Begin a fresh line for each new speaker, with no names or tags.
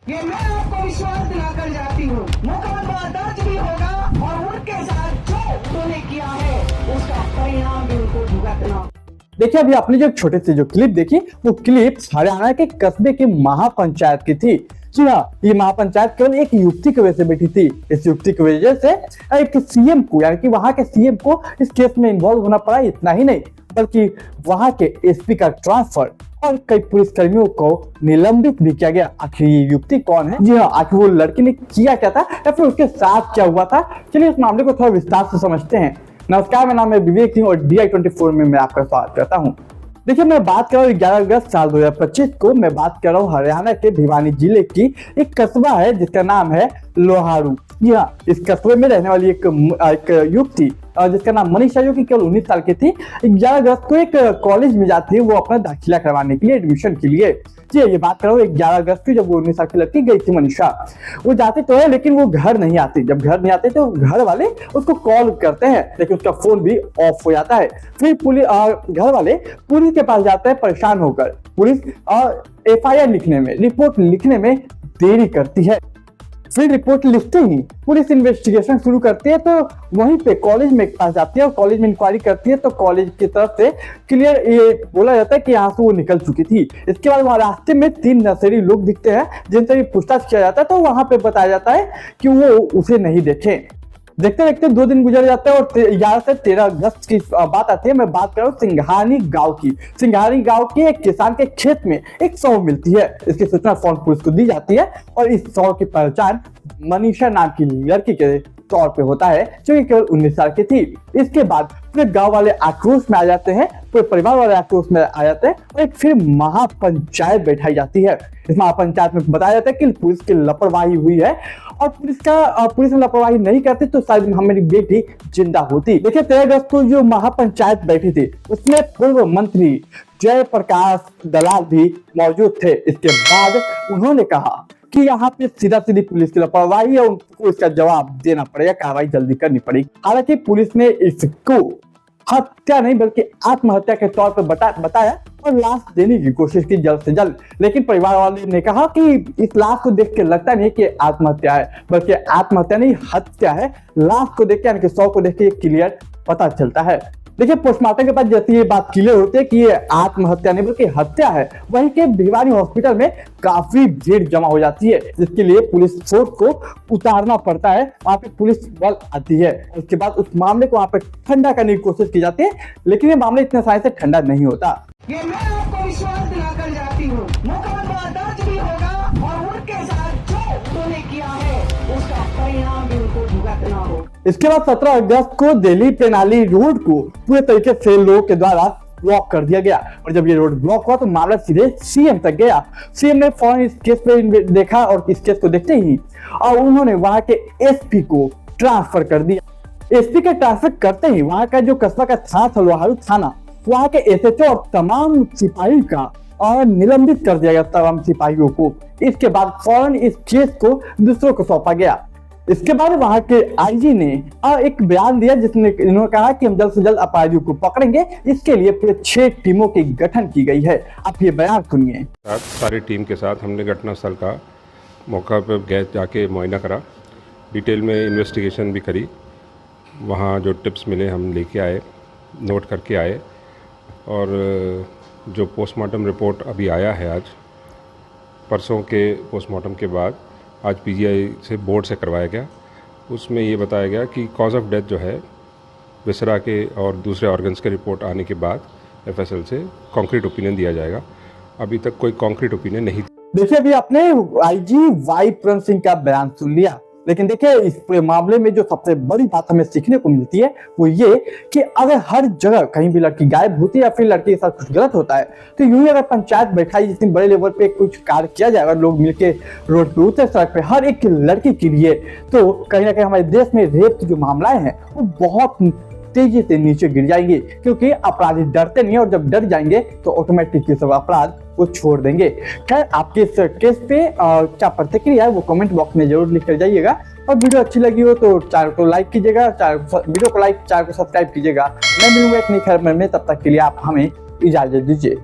ये मैं आपको विश्वास दिलाकर जाती हूँ, मुकदमा दर्ज भी होगा और उनके साथ जो उन्होंने किया है उसका परिणाम भी उनको भुगतना।
देखिए, अभी आपने जो छोटे से जो क्लिप देखी, वो क्लिप हरियाणा के कस्बे की महापंचायत की थी। जी हाँ, ये महापंचायत केवल एक युवती की वजह से बैठी थी। इस युवती की वजह से एक सीएम को, यानी कि वहां के सीएम को इस केस में इन्वॉल्व होना पड़ा। इतना ही नहीं, बल्कि वहां के एसपी का ट्रांसफर और कई पुलिसकर्मियों को निलंबित भी किया गया। आखिर ये युवती कौन है? जी हाँ, आखिर वो लड़की ने किया क्या था या फिर उसके साथ क्या हुआ था? चलिए इस मामले को थोड़ा विस्तार से समझते हैं। नमस्कार, मेरा नाम है विवेक सिंह और DI24 में मैं आपका स्वागत करता हूँ। देखिए, मैं बात कर रहा हूँ 11 अगस्त साल 2025 को। मैं बात कर रहा हूँ हरियाणा के भिवानी जिले की एक कस्बा है जिसका नाम है लोहारू। जी हाँ, इस कस्बे में रहने वाली एक युवती जिसका नाम मनीषा, जो कि केवल 19 साल की थी, 11 अगस्त को एक कॉलेज में जाती है वो अपना दाखिला करवाने के लिए, एडमिशन के लिए। जी, ये बात कर रहा हूँ 11 अगस्त की, जब वो 19 साल की लड़की गई थी मनीषा। वो जाती तो है लेकिन वो घर नहीं आती। जब घर नहीं आते तो घर वाले उसको कॉल करते हैं, लेकिन उसका फोन भी ऑफ हो जाता है। फिर घर वाले पुलिस के पास जाते हैं परेशान होकर। पुलिस FIR लिखने में, रिपोर्ट लिखने में देरी करती है। फिर रिपोर्ट लिखते ही पुलिस इन्वेस्टिगेशन शुरू करती है, तो वहीं पे कॉलेज में पास जाती है और कॉलेज में इंक्वायरी करती है। तो कॉलेज की तरफ से क्लियर ये बोला जाता है कि यहाँ से वो निकल चुकी थी। इसके बाद वहाँ रास्ते में 3 नशेड़ी लोग दिखते हैं जिनसे पूछताछ किया जाता है, तो वहां पे बताया जाता है कि वो उसे नहीं देखे। देखते देखते 2 दिन गुजर जाते हैं और 11 से 13 अगस्त की बात आती है। मैं बात कर रहा हूँ सिंघानी गांव की। सिंघानी गांव के एक किसान के खेत में एक शव मिलती है। इसकी सूचना फोन पुलिस को दी जाती है और इस शव की पहचान मनीषा नाम की लड़की के तौर पे होता है, जो कि केवल 19 साल की थी। इसके बाद पूरे गांव वाले आक्रोश में आ जाते हैं, पूरे परिवार वाले आक्रोश में आ जाते हैं और एक फिर महापंचायत बैठाई जाती है। इस महापंचायत में बताया जाता है कि पुलिस की लापरवाही हुई है और पुलिस में लापरवाही नहीं करती तो शायद हमारी बेटी जिंदा होती। देखिए, 13 अगस्त को जो महापंचायत बैठी थी उसमें पूर्व मंत्री जयप्रकाश दलाल भी मौजूद थे। इसके बाद उन्होंने कहा कि यहाँ पे सीधा सीधी पुलिस की लापरवाही है, उनको इसका जवाब देना पड़ेगा, कार्रवाई जल्दी करनी पड़ेगी। हालांकि पुलिस ने इसको हत्या नहीं बल्कि आत्महत्या के तौर पर बताया और लाश देने की कोशिश की जल्द से जल्द। लेकिन परिवार वाले ने कहा कि इस लाश को देख के लगता नहीं कि आत्महत्या है, बल्कि आत्महत्या नहीं हत्या है। लाश को देख के, यानी कि शव को देख के क्लियर पता चलता है। देखिए, पोस्टमार्टम के बाद जैसे ये बात क्लियर होती है कि ये आत्महत्या नहीं बल्कि हत्या है, वहीं के भिवानी हॉस्पिटल में काफी भीड़ जमा हो जाती है, जिसके लिए पुलिस फोर्स को उतारना पड़ता है। वहां पे पुलिस बल आती है। उसके बाद उस मामले को वहां पे ठंडा करने की कोशिश की जाती है, लेकिन ये मामला इतने आसानी से ठंडा नहीं होता।
ये मैं आपको विश्वास दिलाकर जाती हूँ, मुकदमा दर्ज भी होगा और उनके साथ जो उन्होंने किया है उसका परिणाम भी उनको भुगतना हो।
इसके बाद 17 अगस्त को दिल्ली तेनाली रोड को पूरे तरीके से लोगों के द्वारा ब्लॉक कर दिया गया और जब ये रोड ब्लॉक हुआ तो मामला सीधे सीएम तक गया। सीएम ने फौरन इस केस पे देखा और इस केस को देखते ही और उन्होंने वहां के एसपी को ट्रांसफर कर दिया। एसपी के ट्रांसफर करते ही वहां का जो कस्बा का थाना था, लोहारू थाना, वहां के SHO और तमाम सिपाही का और निलंबित कर दिया गया, तमाम सिपाहियों को। इसके बाद फौरन इस केस को दूसरों को सौंपा गया। इसके बाद वहां के IG ने एक बयान दिया जिसने इन्होंने कहा कि हम जल्द से जल्द अपराधियों को पकड़ेंगे। इसके लिए पूरे 6 टीमों की गठन की गई है। आप ये बयान सुनिए।
सारी टीम के साथ हमने घटनास्थल का मौका पर गए, जाके मुआयना करा, डिटेल में इन्वेस्टिगेशन भी करी। वहाँ जो टिप्स मिले हम लेके आए, नोट करके आए और जो पोस्टमार्टम रिपोर्ट अभी आया है आज, परसों के पोस्टमार्टम के बाद आज PGI से बोर्ड से करवाया गया। उसमें ये बताया गया कि कॉज ऑफ डेथ जो है विसरा के और दूसरे ऑर्गन्स के रिपोर्ट आने के बाद FSL से कॉन्क्रीट ओपिनियन दिया जाएगा। अभी तक कोई कॉन्क्रीट ओपिनियन नहीं।
देखिए, अभी आपने IG वाई प्रण सिंह का बयान सुन लिया, लेकिन देखिए इस मामले में जो सबसे बड़ी बात हमें सीखने को मिलती है वो ये कि अगर हर जगह कहीं भी लड़की गायब होती है या फिर लड़की के साथ कुछ गलत होता है तो यूं ही अगर पंचायत बैठाई, जितनी बड़े लेवल पे कुछ कार्य किया जाए, अगर लोग मिलके रोड पे उतरे, सड़क पे हर एक लड़की के लिए, तो कहीं ना कहीं हमारे देश में रेप के जो मामलाएं हैं वो बहुत तेजी से नीचे गिर जाएंगे, क्योंकि अपराधी डरते नहीं है और जब डर जाएंगे तो ऑटोमेटिकली सब अपराध वो छोड़ देंगे। खैर, आपके इस केस पे क्या प्रतिक्रिया है वो कमेंट बॉक्स में जरूर लिख कर जाइएगा और वीडियो अच्छी लगी हो तो चैनल को लाइक कीजिएगा, वीडियो को लाइक, चैनल को सब्सक्राइब कीजिएगा। मैं मिलूंगा एक नई खबर में, तब तक के लिए आप हमें इजाजत दीजिए।